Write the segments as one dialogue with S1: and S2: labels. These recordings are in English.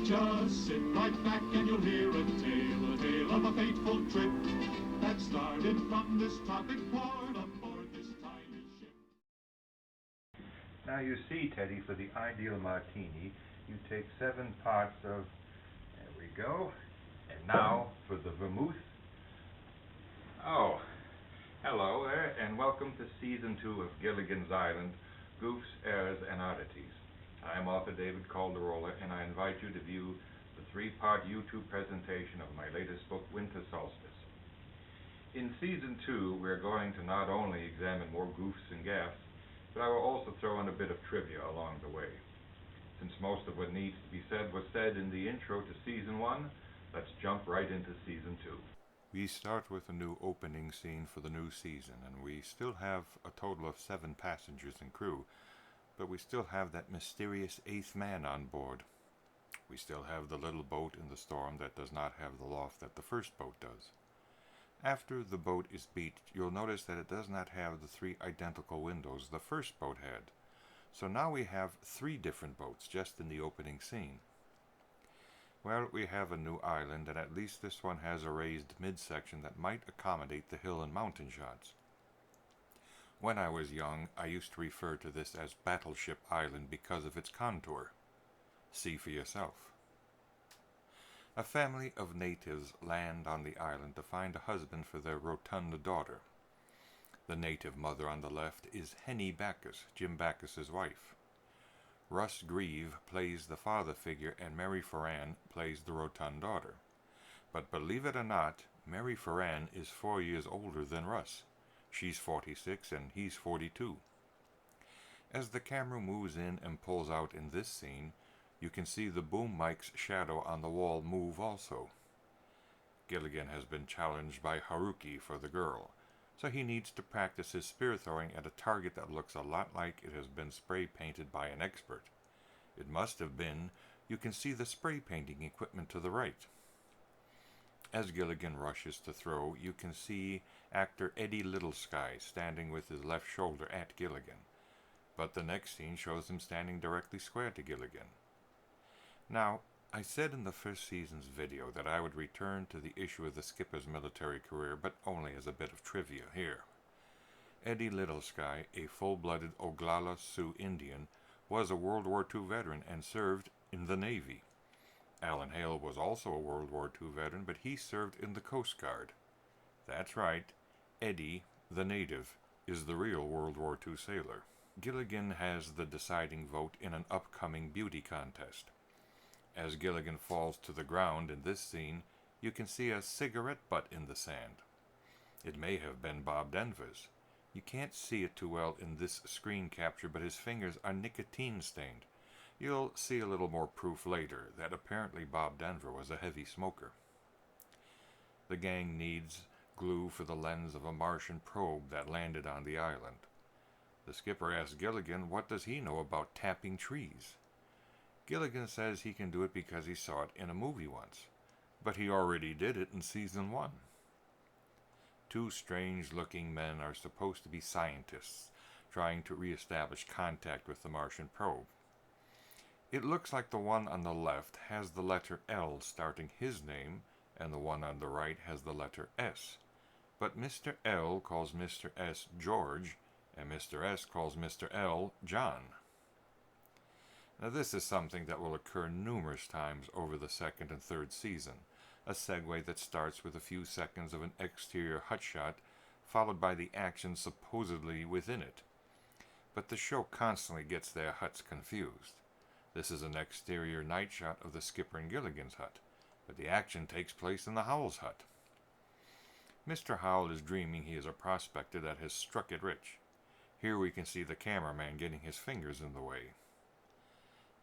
S1: Just sit right back and you'll hear a tale of a fateful trip that started from this tropic port aboard this tiny ship.
S2: Now you see, Teddy, for the ideal martini, you take 7 parts of, there we go, and now for the vermouth. Oh, hello there, and welcome to Season 2 of Gilligan's Island, Goofs, Errors, and Oddities. I'm author David Calderola, and I invite you to view the 3-part YouTube presentation of my latest book, Winter Solstice. In Season 2, we're going to not only examine more goofs and gaffes, but I will also throw in a bit of trivia along the way. Since most of what needs to be said was said in the intro to Season 1, let's jump right into Season 2. We start with a new opening scene for the new season, and we still have a total of 7 passengers and crew, but we still have that mysterious 8th man on board. We still have the little boat in the storm that does not have the loft that the first boat does. After the boat is beached, you'll notice that it does not have the 3 identical windows the first boat had. So now we have 3 different boats just in the opening scene. Well, we have a new island, and at least this one has a raised midsection that might accommodate the hill and mountain shots. When I was young, I used to refer to this as Battleship Island because of its contour. See for yourself. A family of natives land on the island to find a husband for their rotund daughter. The native mother on the left is Henny Backus, Jim Backus's wife. Russ Grieve plays the father figure, and Mary Ferran plays the rotund daughter. But believe it or not, Mary Ferran is 4 years older than Russ. She's 46 and he's 42. As the camera moves in and pulls out in this scene, you can see the boom mic's shadow on the wall move also. Gilligan has been challenged by Haruki for the girl, so he needs to practice his spear throwing at a target that looks a lot like it has been spray painted by an expert. It must have been. You can see the spray painting equipment to the right. As Gilligan rushes to throw, you can see actor Eddie Littlesky standing with his left shoulder at Gilligan, but the next scene shows him standing directly square to Gilligan. Now, I said in the first season's video that I would return to the issue of the skipper's military career, but only as a bit of trivia here. Eddie Littlesky, a full-blooded Oglala Sioux Indian, was a World War II veteran and served in the Navy. Alan Hale was also a World War II veteran, but he served in the Coast Guard. That's right, Eddie, the native, is the real World War II sailor. Gilligan has the deciding vote in an upcoming beauty contest. As Gilligan falls to the ground in this scene, you can see a cigarette butt in the sand. It may have been Bob Denver's. You can't see it too well in this screen capture, but his fingers are nicotine stained. You'll see a little more proof later that apparently Bob Denver was a heavy smoker. The gang needs glue for the lens of a Martian probe that landed on the island. The skipper asks Gilligan what does he know about tapping trees. Gilligan says he can do it because he saw it in a movie once, but he already did it in Season 1. 2 strange-looking men are supposed to be scientists, trying to re-establish contact with the Martian probe. It looks like the one on the left has the letter L starting his name, and the one on the right has the letter S. But Mr. L calls Mr. S George, and Mr. S calls Mr. L John. Now this is something that will occur numerous times over the 2nd and 3rd season, a segue that starts with a few seconds of an exterior hut shot, followed by the action supposedly within it. But the show constantly gets their huts confused. This is an exterior night shot of the skipper and Gilligan's hut, but the action takes place in the Howell's hut. Mr. Howell is dreaming he is a prospector that has struck it rich. Here we can see the cameraman getting his fingers in the way.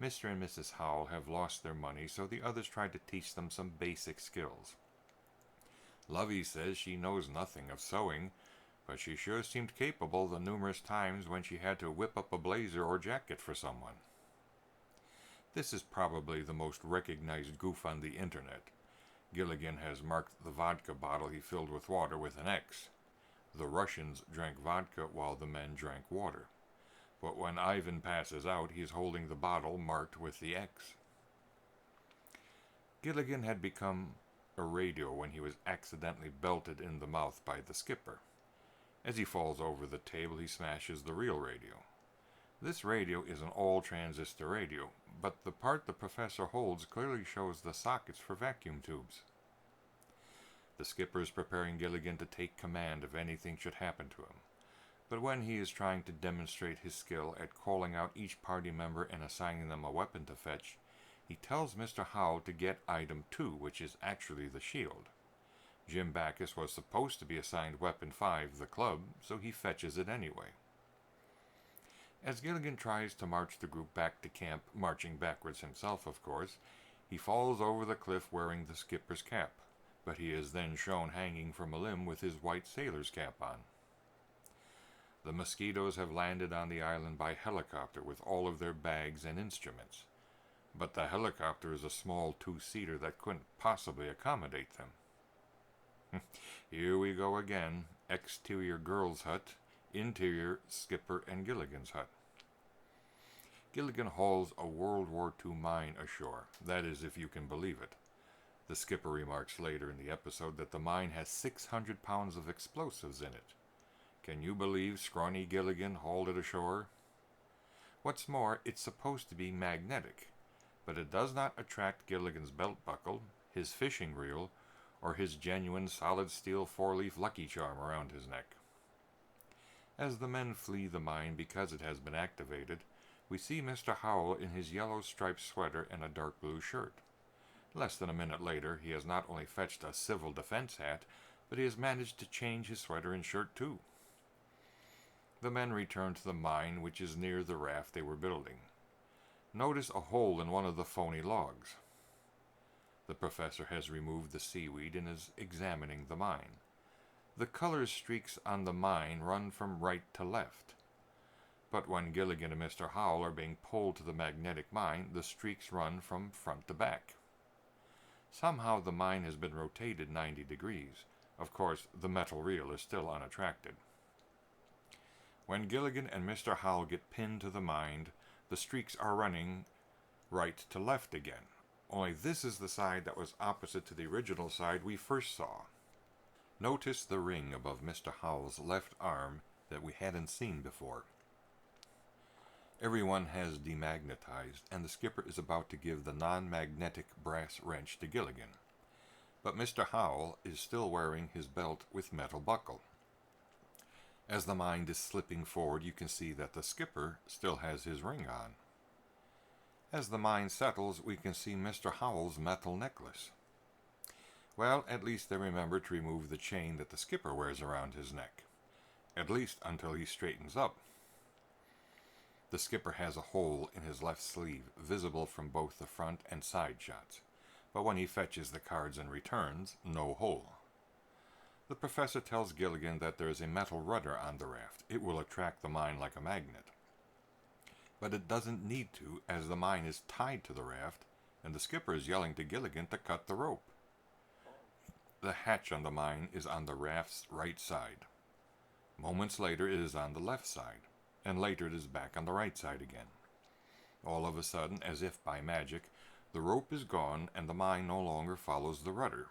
S2: Mr. and Mrs. Howell have lost their money, so the others try to teach them some basic skills. Lovey says she knows nothing of sewing, but she sure seemed capable the numerous times when she had to whip up a blazer or jacket for someone. This is probably the most recognized goof on the internet. Gilligan has marked the vodka bottle he filled with water with an X. The Russians drank vodka while the men drank water. But when Ivan passes out, he is holding the bottle marked with the X. Gilligan had become a radio when he was accidentally belted in the mouth by the skipper. As he falls over the table, he smashes the real radio. This radio is an all-transistor radio, but the part the professor holds clearly shows the sockets for vacuum tubes. The skipper is preparing Gilligan to take command if anything should happen to him, but when he is trying to demonstrate his skill at calling out each party member and assigning them a weapon to fetch, he tells Mr. Howell to get item 2, which is actually the shield. Jim Backus was supposed to be assigned weapon 5, the club, so he fetches it anyway. As Gilligan tries to march the group back to camp, marching backwards himself, of course, he falls over the cliff wearing the skipper's cap, but he is then shown hanging from a limb with his white sailor's cap on. The mosquitoes have landed on the island by helicopter with all of their bags and instruments, but the helicopter is a small two-seater that couldn't possibly accommodate them. Here we go again. Exterior girl's hut, interior skipper and Gilligan's hut. Gilligan hauls a World War II mine ashore. That is, if you can believe it. The skipper remarks later in the episode that the mine has 600 pounds of explosives in it. Can you believe scrawny Gilligan hauled it ashore? What's more, it's supposed to be magnetic, but it does not attract Gilligan's belt buckle, his fishing reel, or his genuine solid steel four-leaf Lucky Charm around his neck. As the men flee the mine because it has been activated, we see Mr. Howell in his yellow striped sweater and a dark blue shirt. Less than a minute later, he has not only fetched a civil defense hat, but he has managed to change his sweater and shirt too. The men return to the mine, which is near the raft they were building. Notice a hole in one of the phony logs. The professor has removed the seaweed and is examining the mine. The color streaks on the mine run from right to left. But when Gilligan and Mr. Howell are being pulled to the magnetic mine, the streaks run from front to back. Somehow the mine has been rotated 90 degrees. Of course, the metal reel is still unattracted. When Gilligan and Mr. Howell get pinned to the mine, the streaks are running right to left again. Only this is the side that was opposite to the original side we first saw. Notice the ring above Mr. Howell's left arm that we hadn't seen before. Everyone has demagnetized, and the skipper is about to give the non-magnetic brass wrench to Gilligan. But Mr. Howell is still wearing his belt with metal buckle. As the mine is slipping forward, you can see that the skipper still has his ring on. As the mine settles, we can see Mr. Howell's metal necklace. Well, at least they remember to remove the chain that the skipper wears around his neck. At least until he straightens up. The skipper has a hole in his left sleeve, visible from both the front and side shots. But when he fetches the cards and returns, no hole. The professor tells Gilligan that there is a metal rudder on the raft. It will attract the mine like a magnet. But it doesn't need to, as the mine is tied to the raft, and the skipper is yelling to Gilligan to cut the rope. The hatch on the mine is on the raft's right side. Moments later it is on the left side, and later it is back on the right side again. All of a sudden, as if by magic, the rope is gone and the mine no longer follows the rudder.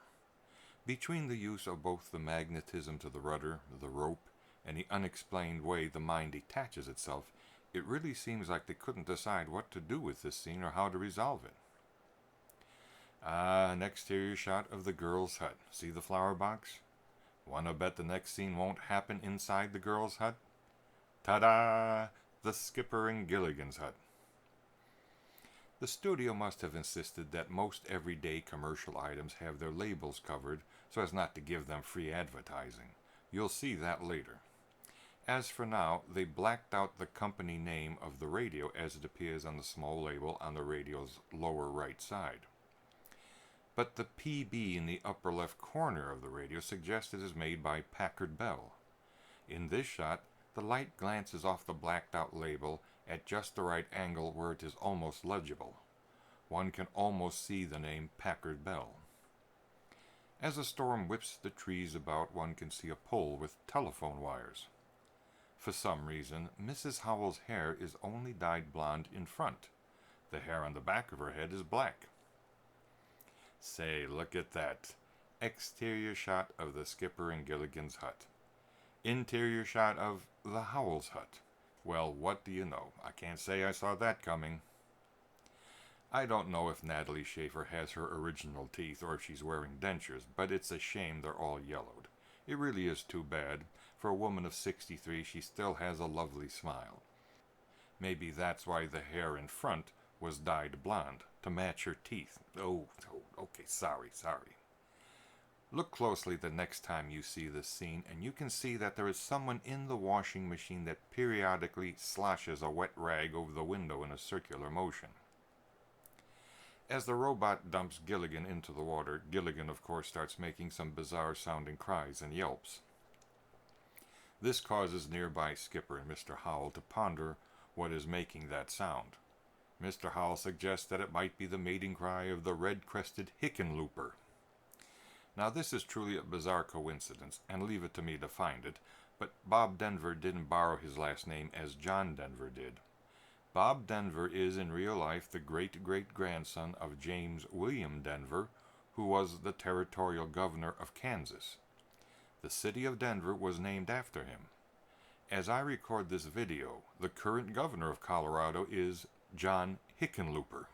S2: Between the use of both the magnetism to the rudder, the rope, and the unexplained way the mine detaches itself, it really seems like they couldn't decide what to do with this scene or how to resolve it. An exterior shot of the girl's hut. See the flower box? Wanna bet the next scene won't happen inside the girl's hut? Ta-da! The skipper and Gilligan's hut. The studio must have insisted that most everyday commercial items have their labels covered so as not to give them free advertising. You'll see that later. As for now, they blacked out the company name of the radio as it appears on the small label on the radio's lower right side. But the PB in the upper left corner of the radio suggests it is made by Packard Bell. In this shot, the light glances off the blacked out label at just the right angle where it is almost legible. One can almost see the name Packard Bell. As the storm whips the trees about, one can see a pole with telephone wires. For some reason, Mrs. Howell's hair is only dyed blonde in front. The hair on the back of her head is black. Say, look at that. Exterior shot of the skipper and Gilligan's hut. Interior shot of the Howell's hut. Well, what do you know? I can't say I saw that coming. I don't know if Natalie Schaefer has her original teeth or if she's wearing dentures, but it's a shame they're all yellowed. It really is too bad. For a woman of 63, she still has a lovely smile. Maybe that's why the hair in front was dyed blonde, to match her teeth. Okay, sorry. Look closely the next time you see this scene, and you can see that there is someone in the washing machine that periodically sloshes a wet rag over the window in a circular motion. As the robot dumps Gilligan into the water, Gilligan, of course, starts making some bizarre-sounding cries and yelps. This causes nearby Skipper and Mr. Howell to ponder what is making that sound. Mr. Howell suggests that it might be the mating cry of the red-crested Hickenlooper. Now, this is truly a bizarre coincidence, and leave it to me to find it, but Bob Denver didn't borrow his last name as John Denver did. Bob Denver is, in real life, the great-great-grandson of James William Denver, who was the territorial governor of Kansas. The city of Denver was named after him. As I record this video, the current governor of Colorado is John Hickenlooper.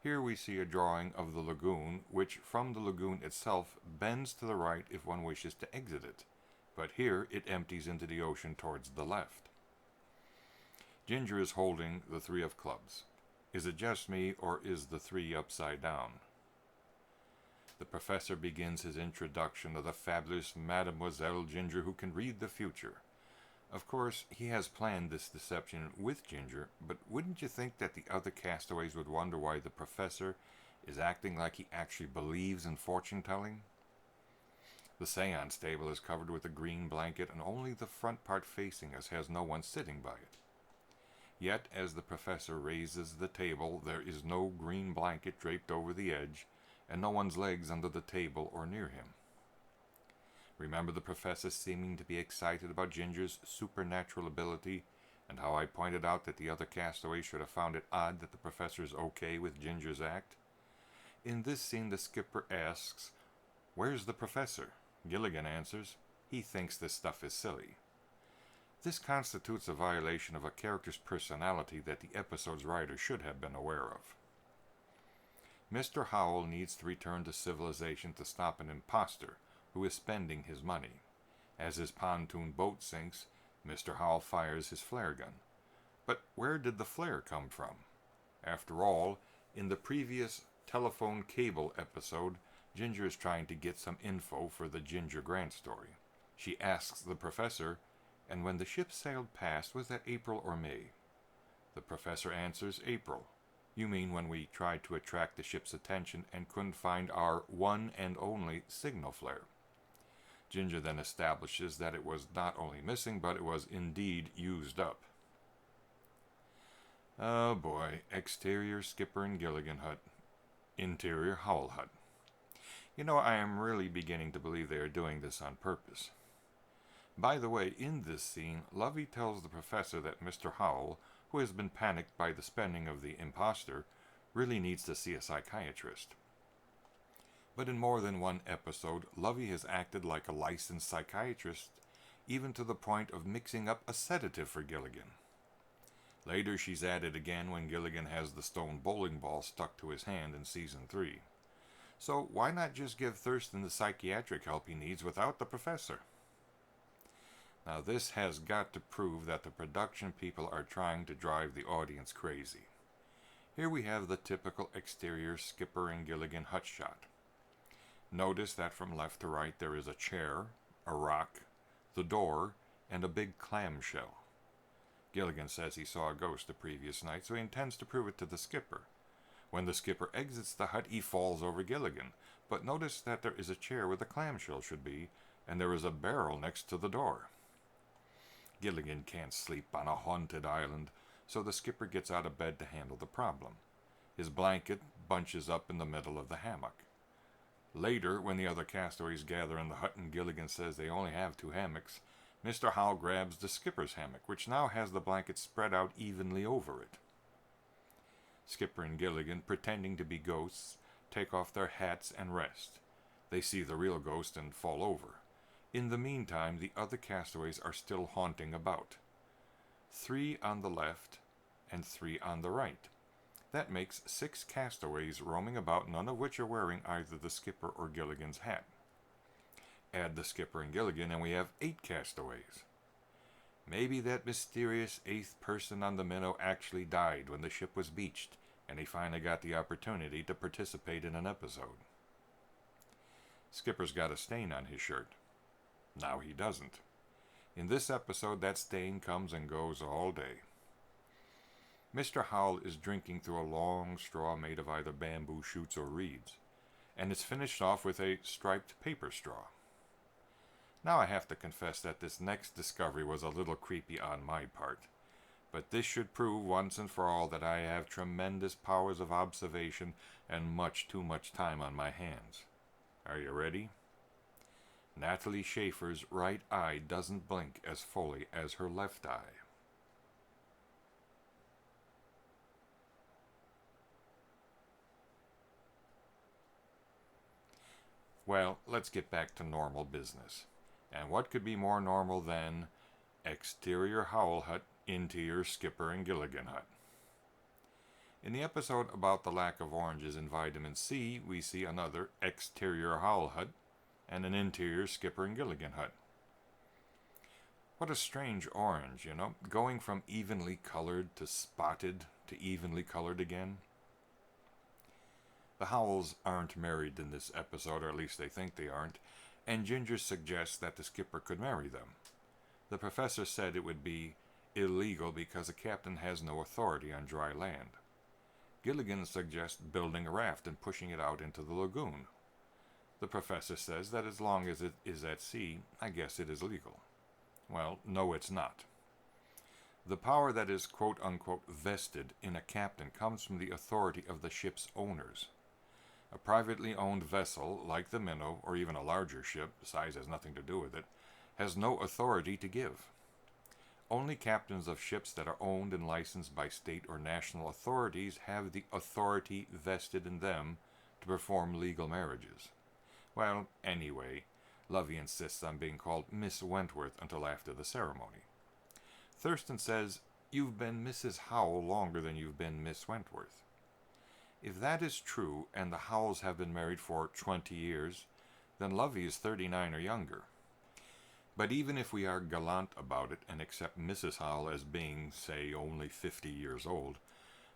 S2: Here we see a drawing of the lagoon, which from the lagoon itself bends to the right if one wishes to exit it, but here it empties into the ocean towards the left. Ginger is holding the 3 of clubs. Is it just me, or is the 3 upside down? The professor begins his introduction of the fabulous Mademoiselle Ginger who can read the future. Of course, he has planned this deception with Ginger, but wouldn't you think that the other castaways would wonder why the professor is acting like he actually believes in fortune-telling? The seance table is covered with a green blanket, and only the front part facing us has no one sitting by it. Yet, as the professor raises the table, there is no green blanket draped over the edge, and no one's legs under the table or near him. Remember the professor seeming to be excited about Ginger's supernatural ability, and how I pointed out that the other castaways should have found it odd that the professor is okay with Ginger's act? In this scene, the skipper asks, "Where's the professor?" Gilligan answers, "He thinks this stuff is silly." This constitutes a violation of a character's personality that the episode's writer should have been aware of. Mr. Howell needs to return to civilization to stop an imposter who is spending his money. As his pontoon boat sinks, Mr. Howell fires his flare gun. But where did the flare come from? After all, in the previous telephone cable episode, Ginger is trying to get some info for the Ginger Grant story. She asks the professor, "And when the ship sailed past, was that April or May?" The professor answers, "April. You mean when we tried to attract the ship's attention and couldn't find our one and only signal flare." Ginger then establishes that it was not only missing, but it was indeed used up. Oh boy, exterior Skipper and Gilligan hut, interior Howell hut. You know, I am really beginning to believe they are doing this on purpose. By the way, in this scene, Lovey tells the professor that Mr. Howell, who has been panicked by the spending of the imposter, really needs to see a psychiatrist. But in more than one episode, Lovey has acted like a licensed psychiatrist, even to the point of mixing up a sedative for Gilligan. Later she's added again when Gilligan has the stone bowling ball stuck to his hand in Season 3. So why not just give Thurston the psychiatric help he needs without the professor? Now this has got to prove that the production people are trying to drive the audience crazy. Here we have the typical exterior Skipper and Gilligan hut shot. Notice that from left to right there is a chair, a rock, the door, and a big clamshell. Gilligan says he saw a ghost the previous night, so he intends to prove it to the skipper. When the skipper exits the hut, he falls over Gilligan, but notice that there is a chair where the clamshell should be, and there is a barrel next to the door. Gilligan can't sleep on a haunted island, so the skipper gets out of bed to handle the problem. His blanket bunches up in the middle of the hammock. Later, when the other castaways gather in the hut and Gilligan says they only have 2 hammocks, Mr. Howell grabs the skipper's hammock, which now has the blanket spread out evenly over it. Skipper and Gilligan, pretending to be ghosts, take off their hats and rest. They see the real ghost and fall over. In the meantime, the other castaways are still haunting about. 3 on the left and 3 on the right. That makes 6 castaways roaming about, none of which are wearing either the skipper or Gilligan's hat. Add the skipper and Gilligan, and we have 8 castaways. Maybe that mysterious 8th person on the minnow actually died when the ship was beached, and he finally got the opportunity to participate in an episode. Skipper's got a stain on his shirt. Now he doesn't. In this episode, that stain comes and goes all day. Mr. Howell is drinking through a long straw made of either bamboo shoots or reeds, and it's finished off with a striped paper straw. Now I have to confess that this next discovery was a little creepy on my part, but this should prove once and for all that I have tremendous powers of observation and much too much time on my hands. Are you ready? Natalie Schaefer's right eye doesn't blink as fully as her left eye. Well, let's get back to normal business. And what could be more normal than exterior Howell hut, interior Skipper and Gilligan hut? In the episode about the lack of oranges in vitamin C, we see another exterior Howell hut and an interior Skipper and Gilligan hut. What a strange orange, going from evenly colored to spotted to evenly colored again. The Howells aren't married in this episode, or at least they think they aren't, and Ginger suggests that the skipper could marry them. The professor said it would be illegal because a captain has no authority on dry land. Gilligan suggests building a raft and pushing it out into the lagoon. The professor says that as long as it is at sea, I guess it is legal. Well, no, it's not. The power that is quote-unquote vested in a captain comes from the authority of the ship's owners. A privately owned vessel, like the Minnow, or even a larger ship, size has nothing to do with it, has no authority to give. Only captains of ships that are owned and licensed by state or national authorities have the authority vested in them to perform legal marriages. Well, anyway, Lovey insists on being called Miss Wentworth until after the ceremony. Thurston says, "You've been Mrs. Howell longer than you've been Miss Wentworth." If that is true, and the Howells have been married for 20 years, then Lovey is 39 or younger. But even if we are gallant about it and accept Mrs. Howell as being, say, only 50 years old,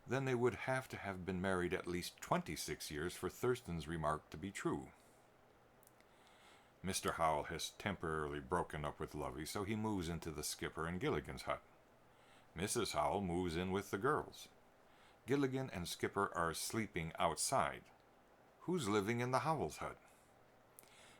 S2: then they would have been married at least 26 years for Thurston's remark to be true. Mr. Howell has temporarily broken up with Lovey, so he moves into the Skipper and Gilligan's hut. Mrs. Howell moves in with the girls. Gilligan and Skipper are sleeping outside. Who's living in the Howells' hut?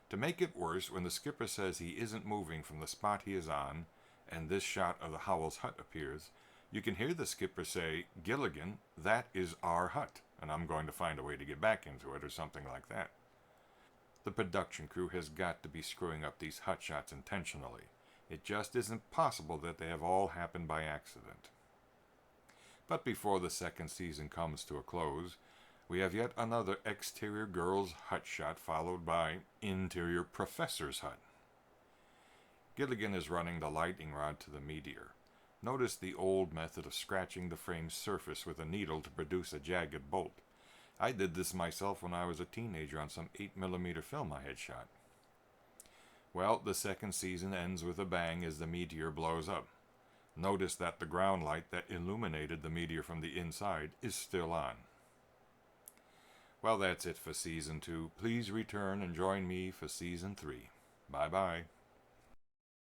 S2: To make it worse, when the skipper says he isn't moving from the spot he is on, and this shot of the Howells' hut appears, you can hear the skipper say, "Gilligan, that is our hut, and I'm going to find a way to get back into it," or something like that. The production crew has got to be screwing up these hut shots intentionally. It just isn't possible that they have all happened by accident. But before the second season comes to a close, we have yet another exterior girls' hut shot followed by interior professor's hut. Gilligan is running the lightning rod to the meteor. Notice the old method of scratching the frame's surface with a needle to produce a jagged bolt. I did this myself when I was a teenager on some 8mm film I had shot. Well, the second season ends with a bang as the meteor blows up. Notice that the ground light that illuminated the meteor from the inside is still on. Well, that's it for Season 2. Please return and join me for Season 3. Bye-bye.